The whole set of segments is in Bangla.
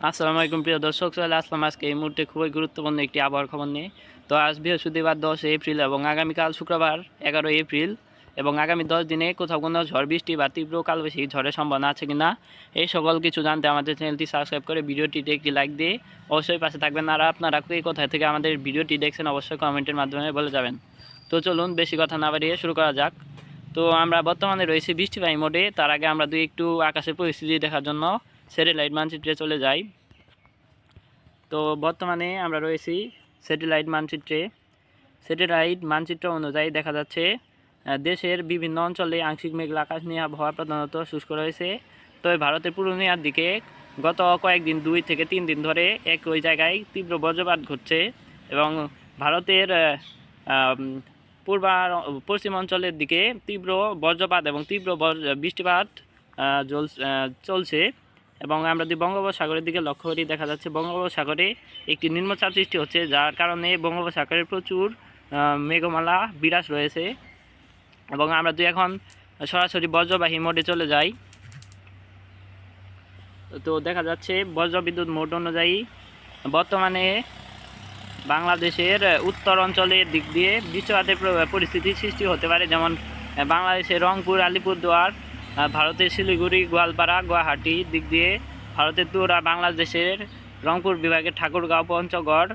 আসসালামু আলাইকুম প্রিয় দর্শক, চলে আসলাম আজকে এই মুহূর্তে খুবই গুরুত্বপূর্ণ একটি আবহাওয়ার খবর নিয়ে। তো আজ বৃহস্পতিবার 10 এপ্রিল এবং আগামীকাল শুক্রবার 11 এপ্রিল এবং আগামী 10 দিনে কোথাও কোনো ঝড় বৃষ্টি বা তীব্র কালবৈশাখী ঝড়ের সম্ভাবনা আছে কিনা এই সকল কিছু জানতে আমাদের চ্যানেলটি সাবস্ক্রাইব করে ভিডিওটিতে একটি লাইক দিয়ে অবশ্যই পাশে থাকবেন। আর আপনারা কে কোথায় থেকে আমাদের ভিডিওটি দেখছেন অবশ্যই কমেন্টের মাধ্যমে বলে যাবেন। তো চলুন বেশি কথা না বাড়িয়ে শুরু করা যাক। তো আমরা বর্তমানে রয়েছি বৃষ্টিবাহী মোডে। তার আগে আমরা একটু আকাশের পরিস্থিতি দেখার জন্য স্যাটেলাইট মানচিত্রে চলে যাই। তো বর্তমানে আমরা রয়েছি স্যাটেলাইট মানচিত্র অনুযায়ী দেখা যাচ্ছে দেশের বিভিন্ন অঞ্চলে আংশিক মেঘলা আকাশ নিয়ে আবহাওয়া প্রধানত শুষ্ক রয়েছে। তবে ভারতের পূর্ণিয়ার দিকে গত কয়েকদিন 2 থেকে 3 দিন ধরে একই জায়গায় তীব্র বজ্রপাত ঘটছে এবং ভারতের পশ্চিম অঞ্চলের দিকে তীব্র বজ্রপাত এবং তীব্র বৃষ্টিপাত চলছে। এবং আমরা যদি বঙ্গোপসাগরের দিকে লক্ষ্য করি দেখা যাচ্ছে বঙ্গোপসাগরে একটি নিম্নচাপ সৃষ্টি হচ্ছে, যার কারণে বঙ্গোপসাগরে প্রচুর মেঘমালা বিরাজ রয়েছে। এবং আমরা যদি এখন সরাসরি বজ্রবাহী মোডে চলে যাই, তো দেখা যাচ্ছে বজ্রবিদ্যুৎ মোড অনুযায়ী বর্তমানে বাংলাদেশের উত্তর অঞ্চলের দিক দিয়ে বৃষ্টিপাতের পরিস্থিতি সৃষ্টি হতে পারে। যেমন বাংলাদেশের রংপুর, আলিপুরদুয়ার, ভারতের শিলিগুড়ি, গোয়ালপাড়া, গুয়াহাটির দিক দিয়ে, ভারতের তুরা, বাংলাদেশের রংপুর বিভাগের ঠাকুরগাঁও, পঞ্চগড়,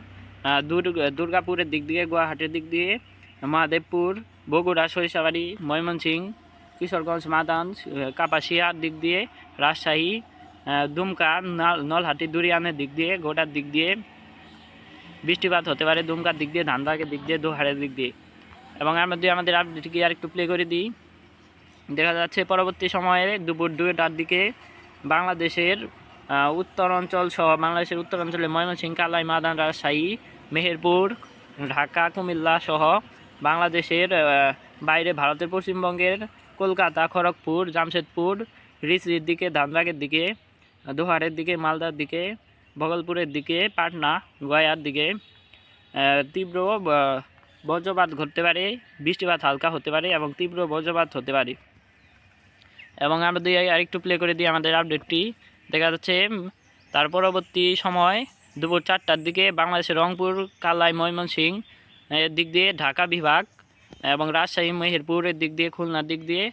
দুর্গাপুরের দিক দিয়ে, গুয়াহাটির দিক দিয়ে, মহাদেবপুর, বগুড়া, সরিষাবাড়ি, ময়মনসিংহ, কিশোরগঞ্জ, মাদাঞ্জ, কাপাসিয়ার দিক দিয়ে, রাজশাহী, দুমকা, নলহাটি, দুরিয়ানের দিক দিয়ে, গোটার দিক দিয়ে বৃষ্টিপাত হতে পারে। দুমকার দিক দিয়ে, ধানবাগের দিক দিয়ে, দোহারের দিক দিয়ে। এবং আমরা যদি আমাদের আপডেটকে আর একটু প্লে করে দিই, দেখা যাচ্ছে পরবর্তী সময়ে দুপুর 2টার দিকে বাংলাদেশের উত্তরাঞ্চল সহ বাংলাদেশের উত্তরাঞ্চলে ময়মনসিংহ, কালাই, মাদান, রাজশাহী, মেহেরপুর, ঢাকা, কুমিল্লা সহ বাংলাদেশের বাইরে ভারতের পশ্চিমবঙ্গের কলকাতা, খড়গপুর, জামশেদপুর, রিসির দিকে, ধানবাগের দিকে, দোহারের দিকে, মালদার দিকে, ভগলপুরের দিকে, পাটনা, গয়ার দিকে তীব্র বজ্রপাত ঘটতে পারে, বৃষ্টিপাত হালকা হতে পারে এবং তীব্র বজ্রপাত হতে পারে। এবং আমরা যদি আরেকটু প্লে করে দিই আমাদের আপডেটটি, দেখা যাচ্ছে তার পরবর্তী সময় দুপুর 4টার দিকে বাংলাদেশের রংপুর, কালাই, ময়মনসিংহ এর দিক দিয়ে, ঢাকা বিভাগ এবং রাজশাহী, মেহেরপুরের দিক দিয়ে, খুলনার দিক দিয়ে,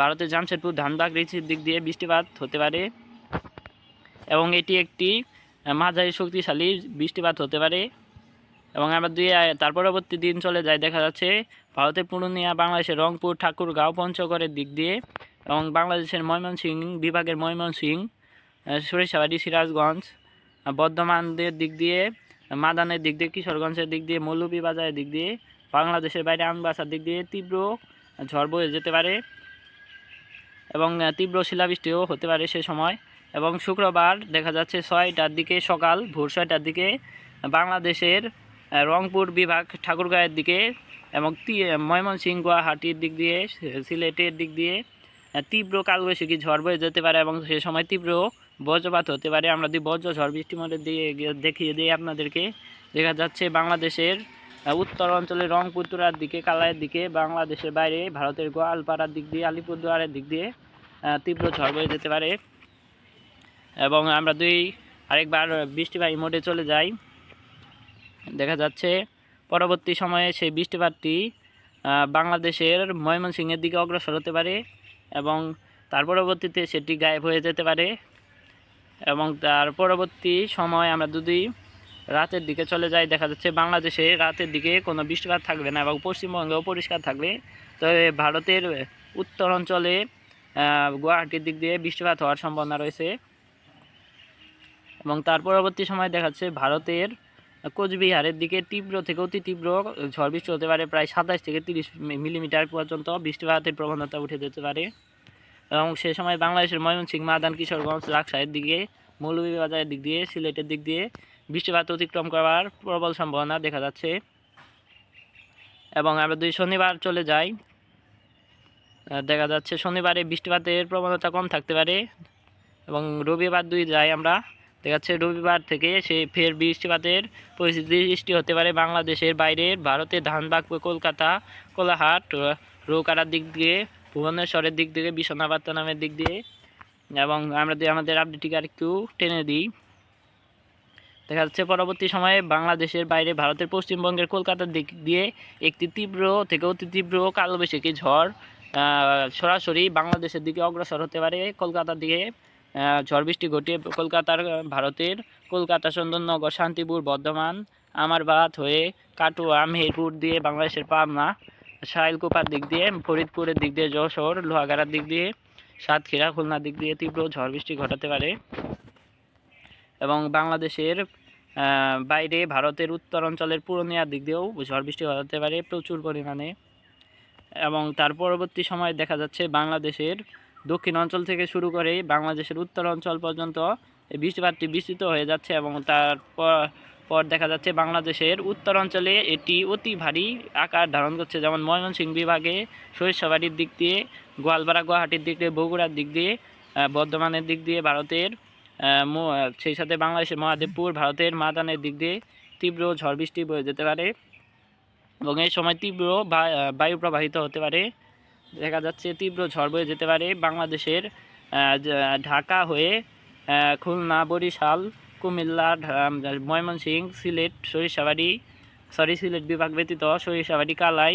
ভারতের জামশেদপুর, ধানবাগ, রিচির দিক দিয়ে বৃষ্টিপাত হতে পারে এবং এটি একটি মাঝারি শক্তিশালী বৃষ্টিপাত হতে পারে। এবং আমরা তার পরবর্তী দিন চলে যাই, দেখা যাচ্ছে ভারতের পূর্ণিয়া, বাংলাদেশের রংপুর, ঠাকুরগাঁও, পঞ্চগড়ের দিক দিয়ে এবং বাংলাদেশের ময়মনসিংহ বিভাগের ময়মনসিংহ, সরিষাবাড়ি, সিরাজগঞ্জ, বর্ধমানের দিক দিয়ে, মাদানের দিক দিয়ে, কিশোরগঞ্জের দিক দিয়ে, মৌলভীবাজারের দিক দিয়ে, বাংলাদেশের বাইরে আমবাসার দিক দিয়ে তীব্র ঝড় বয়ে যেতে পারে এবং তীব্র শিলাবৃষ্টিও হতে পারে সে সময়। এবং শুক্রবার দেখা যাচ্ছে 6টার দিকে, ভোর 6টার দিকে বাংলাদেশের রংপুর বিভাগ, ঠাকুরগাঁয়ের দিকে এবং ময়মনসিংহ, গুয়াহাটির দিক দিয়ে, সিলেটের দিক দিয়ে তীব্র কালবৈশাখী ঝড় বয়ে যেতে পারে এবং সে সময় তীব্র বজ্রপাত হতে পারে। আমরা যদি বজ্র ঝড় বৃষ্টির মধ্যে দিয়ে দেখিয়ে দিই আপনাদেরকে, দেখা যাচ্ছে বাংলাদেশের উত্তর অঞ্চলে রংপুর, তুরার দিকে, কালাইয়ের দিকে, বাংলাদেশের বাইরে ভারতের গোয়ালপাড়ার দিক দিয়ে, আলিপুরদুয়ারের দিক দিয়ে তীব্র ঝড় বয়ে যেতে পারে। এবং আমরা আরেকবার বৃষ্টিবাহী মোডে চলে যাই, দেখা যাচ্ছে পরবর্তী সময়ে সেই বৃষ্টিপাতটি বাংলাদেশের ময়মনসিংহের দিকে অগ্রসর হতে পারে এবং তার পরবর্তীতে সেটি গায়েব হয়ে যেতে পারে। এবং তার পরবর্তী সময় আমরা যদি রাতের দিকে চলে যাই, দেখা যাচ্ছে বাংলাদেশে রাতের দিকে কোনো বৃষ্টিপাত থাকবে না এবং পশ্চিমবঙ্গেও পরিষ্কার থাকবে। তবে ভারতের উত্তর অঞ্চলে গুয়াহাটির দিক দিয়ে বৃষ্টিপাত হওয়ার সম্ভাবনা রয়েছে। এবং তার পরবর্তী সময় দেখা যাচ্ছে ভারতের কোচবিহারের দিকে তীব্র থেকে অতি তীব্র ঝড় বৃষ্টি হতে পারে, প্রায় 27 থেকে 30 মিলিমিটার পর্যন্ত বৃষ্টিপাতের প্রবণতা উঠে যেতে পারে। এবং সে সময় বাংলাদেশের ময়মনসিংহ, মাদান, কিশোরগঞ্জ, রাজশাহীর দিকে, মৌলভীবাজারের দিক দিয়ে, সিলেটের দিক দিয়ে বৃষ্টিপাত অতিক্রম করার প্রবল সম্ভাবনা দেখা যাচ্ছে। এবং আমরা যদি শনিবার চলে যাই, দেখা যাচ্ছে শনিবারে বৃষ্টিপাতের প্রবণতা কম থাকতে পারে। এবং রবিবার যাই আমরা, দেখা যাচ্ছে রবিবার থেকে ফের বৃষ্টিপাতের পরিস্থিতি সৃষ্টি হতে পারে বাংলাদেশের বাইরে ভারতের ধানবাগ, কলকাতা, কোলাহাট, রৌকারার দিক দিয়ে, ভুবনেশ্বরের দিক থেকে, বিশ্বনাথ নামের দিক দিয়ে। এবং আমরা যদি আমাদের আপডেটটিকে আর একটু টেনে দিই, দেখা যাচ্ছে পরবর্তী সময়ে বাংলাদেশের বাইরে ভারতের পশ্চিমবঙ্গের কলকাতার দিক দিয়ে একটি তীব্র থেকে অতি তীব্র কালবৈশাখী ঝড় সরাসরি বাংলাদেশের দিকে অগ্রসর হতে পারে। কলকাতার দিকে ঝড় বৃষ্টি ঘটিয়ে ভারতের কলকাতা, চন্দননগর, শান্তিপুর, বর্ধমান, আমারবাদ হয়ে কাটোয়া, মেহেরপুর দিয়ে বাংলাদেশের পাবনা, শাইলকুপার দিক দিয়ে, ফরিদপুরের দিক দিয়ে যশোর, লোহাগাড়ার দিক দিয়ে, সাতক্ষীরা, খুলনার দিক দিয়ে তীব্র ঝড় বৃষ্টি ঘটাতে পারে। এবং বাংলাদেশের বাইরে ভারতের উত্তর অঞ্চলের পূর্ণিয়ার দিক দিয়েও ঝড় বৃষ্টি ঘটাতে পারে প্রচুর পরিমাণে। এবং তার পরবর্তী সময় দেখা যাচ্ছে বাংলাদেশের দক্ষিণ অঞ্চল থেকে শুরু করে বাংলাদেশের উত্তর অঞ্চল পর্যন্ত এই বৃষ্টিপাতটি বিস্তৃত হয়ে যাচ্ছে। এবং তারপর দেখা যাচ্ছে বাংলাদেশের উত্তর অঞ্চলে এটি অতি ভারী আকার ধারণ করছে, যেমন ময়মনসিংহ বিভাগে সরিষাবাড়ির দিক দিয়ে, গোয়ালপাড়া, গুয়াহাটির দিক দিয়ে, বগুড়ার দিক দিয়ে, বর্ধমানের দিক দিয়ে ভারতের, সেই সাথে বাংলাদেশের মহাদেবপুর, ভারতের মাদানের দিক দিয়ে তীব্র ঝড় বৃষ্টি বয়ে যেতে পারে এবং এই সময় তীব্র বায়ু প্রবাহিত হতে পারে। দেখা যাচ্ছে তীব্র ঝড় বয়ে যেতে পারে বাংলাদেশের ঢাকা হয়ে খুলনা, বরিশাল, কুমিল্লা, ময়মনসিংহ, সিলেট, সিলেট বিভাগ ব্যতীত সরিষাবাড়ি, কালাই,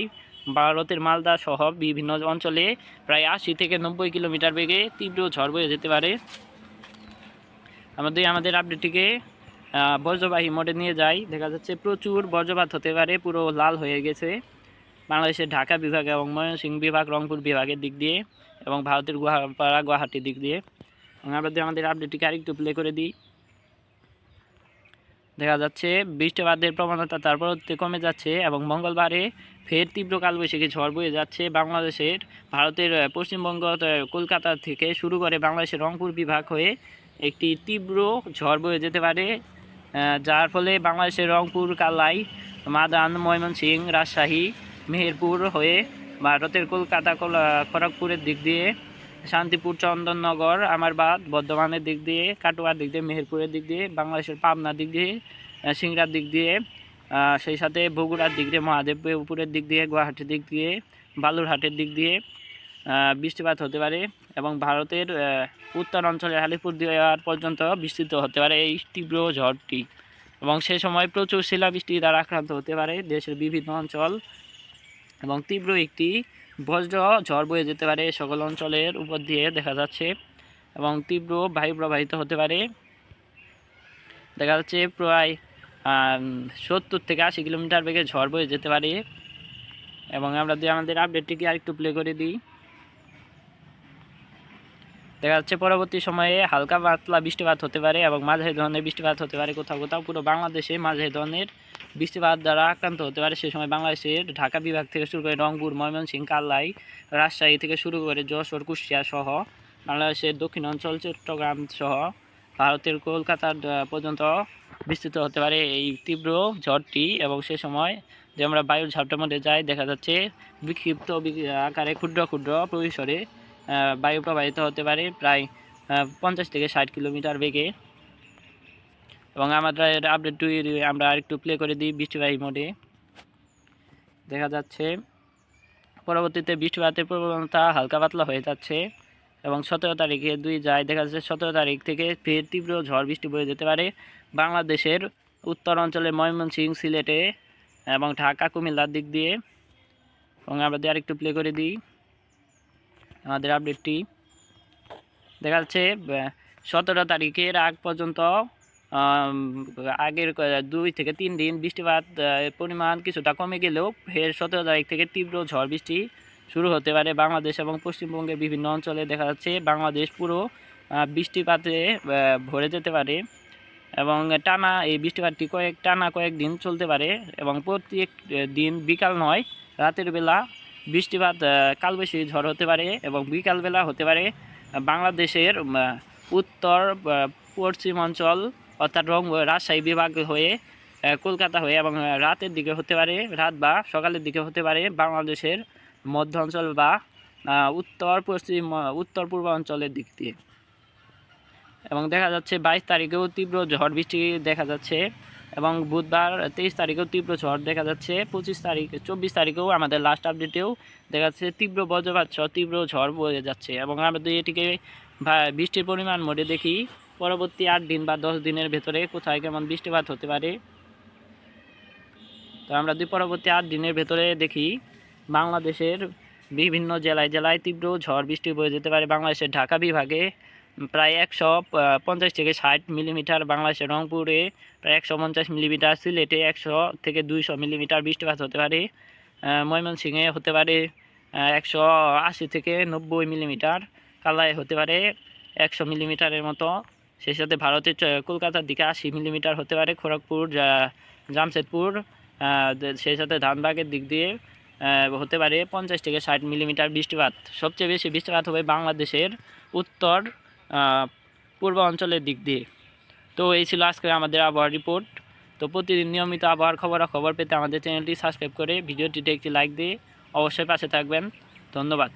ভারতের মালদা সহ বিভিন্ন অঞ্চলে প্রায় 80 থেকে 90 কিলোমিটার বেগে তীব্র ঝড় বয়ে যেতে পারে। আমাদের আপডেটটিকে বজ্রবাহী মোডে নিয়ে যাই। দেখা যাচ্ছে প্রচুর বজ্রপাত হতে পারে, পুরো লাল হয়ে গেছে বাংলাদেশের ঢাকা বিভাগ এবং ময়মনসিংহ বিভাগ, রংপুর বিভাগের দিক দিয়ে এবং ভারতের গোয়ালপাড়া, গুয়াহাটির দিক দিয়ে। এবং আমাদের আপডেটটিকে আরেকটু প্লে করে দিই। দেখা যাচ্ছে বৃষ্টিপাতের প্রবণতা তারপর কমে যাচ্ছে এবং মঙ্গলবারে ফের তীব্র কালবৈশাখী ঝড় বয়ে যাচ্ছে বাংলাদেশের ভারতের পশ্চিমবঙ্গ, কলকাতা থেকে শুরু করে বাংলাদেশের রংপুর বিভাগ হয়ে একটি তীব্র ঝড় বয়ে যেতে পারে, যার ফলে বাংলাদেশের রংপুর, কালাই, মাদান, ময়মনসিংহ, রাজশাহী, মেহেরপুর হয়ে ভারতের কলকাতা, খড়গপুরের দিক দিয়ে, শান্তিপুর, চন্দননগর, আমারবাদ, বর্ধমানের দিক দিয়ে, কাটোয়ার দিক দিয়ে, মেহেরপুরের দিক দিয়ে, বাংলাদেশের পাবনার দিক দিয়ে, সিংড়ার দিক দিয়ে, সেই সাথে বগুড়ার দিক দিয়ে, মহাদেবপুরের দিক দিয়ে, গুয়াহাটির দিক দিয়ে, বালুরহাটের দিক দিয়ে বৃষ্টিপাত হতে পারে এবং ভারতের উত্তর অঞ্চলের আলিপুরদুয়ার পর্যন্ত বিস্তৃত হতে পারে এই তীব্র ঝড়টি। এবং সে সময় প্রচুর শিলাবৃষ্টি দ্বারা আক্রান্ত হতে পারে দেশের বিভিন্ন অঞ্চল এবং তীব্র একটি বজ্র ঝড় বয়ে যেতে পারে সকল অঞ্চলের উপর দিয়ে দেখা যাচ্ছে এবং তীব্র বায়ু প্রবাহিত হতে পারে। দেখা যাচ্ছে প্রায় 70 থেকে 80 কিলোমিটার বেগে ঝড় বয়ে যেতে পারে। এবং আমরা আমাদের আপডেটটিকে আরেকটু প্লে করে দিই। দেখা যাচ্ছে পরবর্তী সময়ে হালকা পাতলা বৃষ্টিপাত হতে পারে এবং মাঝারি ধরনের বৃষ্টিপাত হতে পারে কোথাও কোথাও। পুরো বাংলাদেশে মাঝারি ধরনের বৃষ্টিপাত দ্বারা আক্রান্ত হতে পারে। সে সময় বাংলাদেশের ঢাকা বিভাগ থেকে শুরু করে রংপুর, ময়মনসিংহ, কালাই, রাজশাহী থেকে শুরু করে যশোর, কুষ্টিয়া সহ বাংলাদেশের দক্ষিণ অঞ্চল, চট্টগ্রাম সহ ভারতের কলকাতা পর্যন্ত বিস্তৃত হতে পারে এই তীব্র ঝড়টি। এবং সে সময় যে আমরা বায়ুর ঝাপটার মধ্যে যাই, দেখা যাচ্ছে বিক্ষিপ্ত আকারে ক্ষুদ্র ক্ষুদ্র পরিসরে বায়ু প্রবাহিত হতে পারে প্রায় 50 থেকে 60 কিলোমিটার বেগে। এবং আমাদের আপডেটটি আমরা আরেকটু প্লে করে দিই বৃষ্টিবাহী মোডে। দেখা যাচ্ছে পরবর্তীতে বৃষ্টিপাতের প্রবণতা হালকা পাতলা হয়ে যাচ্ছে এবং 17 তারিখে দেখা যাচ্ছে 17 তারিখ থেকে ফের তীব্র ঝড় বৃষ্টি বয়ে যেতে পারে বাংলাদেশের উত্তর অঞ্চলে, ময়মনসিংহ, সিলেটে এবং ঢাকা, কুমিল্লার দিক দিয়ে। এবং আমরা আরেকটু প্লে করে দিই আমাদের আপডেটটি। দেখা যাচ্ছে 17 তারিখের আগ পর্যন্ত আগের 2 থেকে 3 দিন বৃষ্টিপাত পরিমাণ কিছুটা কমে গেলেও ফের 17 তারিখ থেকে তীব্র ঝড় বৃষ্টি শুরু হতে পারে বাংলাদেশ এবং পশ্চিমবঙ্গের বিভিন্ন অঞ্চলে। দেখা যাচ্ছে বাংলাদেশ পুরো বৃষ্টিপাতে ভরে যেতে পারে এবং এই বৃষ্টিপাতটি কয়েকদিন চলতে পারে এবং প্রত্যেক দিন বিকাল নয়, রাতের বেলা বৃষ্টিপাত কালবৈশাখী ঝড় হতে পারে এবং বিকালবেলা হতে পারে বাংলাদেশের উত্তর পশ্চিম অঞ্চল অর্থাৎ রাজশাহী বিভাগ হয়ে কলকাতা হয়ে, এবং রাতের দিকে হতে পারে, রাত বা সকালের দিকে হতে পারে বাংলাদেশের মধ্য অঞ্চল বা উত্তর পূর্ব অঞ্চলের দিক দিয়ে। এবং দেখা যাচ্ছে 22 তারিখেও তীব্র ঝড় বৃষ্টি দেখা যাচ্ছে এবং বুধবার 23 তারিখেও তীব্র ঝড় দেখা যাচ্ছে। 24 তারিখেও আমাদের লাস্ট আপডেটেও দেখা যাচ্ছে তীব্র বজ্রপাত সহ তীব্র ঝড় বয়ে যাচ্ছে। এবং আমরা যদি এটিকে বৃষ্টির পরিমাণ মোডে দেখি, পরবর্তী 8 দিন বা 10 দিনের ভেতরে কোথায় কেমন বৃষ্টিপাত হতে পারে। তো আমরা পরবর্তী 8 দিনের ভেতরে দেখি বাংলাদেশের বিভিন্ন জেলায় জেলায় তীব্র ঝড় বৃষ্টি বয়ে যেতে পারে। বাংলাদেশের ঢাকা বিভাগে প্রায় 150 থেকে 60 মিলিমিটার, বাংলাদেশের রংপুরে প্রায় 150 মিলিমিটার, সিলেটে 100 থেকে 200 মিলিমিটার বৃষ্টিপাত হতে পারে, ময়মনসিংহে হতে পারে 180 থেকে 90 মিলিমিটার, কালায় হতে পারে 100 মিলিমিটারের মতো। সেই সাথে ভারতের কলকাতার দিকে 80 মিলিমিটার হতে পারে, খড়গপুর, জামশেদপুর, সেই সাথে ধানবাগের দিক দিয়ে হতে পারে 50 থেকে 60 মিলিমিটার বৃষ্টিপাত। সবচেয়ে বেশি বৃষ্টিপাত হবে বাংলাদেশের উত্তর পূর্ব অঞ্চলের দিক দিয়ে। তো এই ছিল আজকে আমাদের আবহাওয়ার রিপোর্ট। তো প্রতিদিন নিয়মিত আবহাওয়ার খবর পেতে আমাদের চ্যানেলটি সাবস্ক্রাইব করে ভিডিওটিতে একটি লাইক দিয়ে অবশ্যই পাশে থাকবেন। ধন্যবাদ।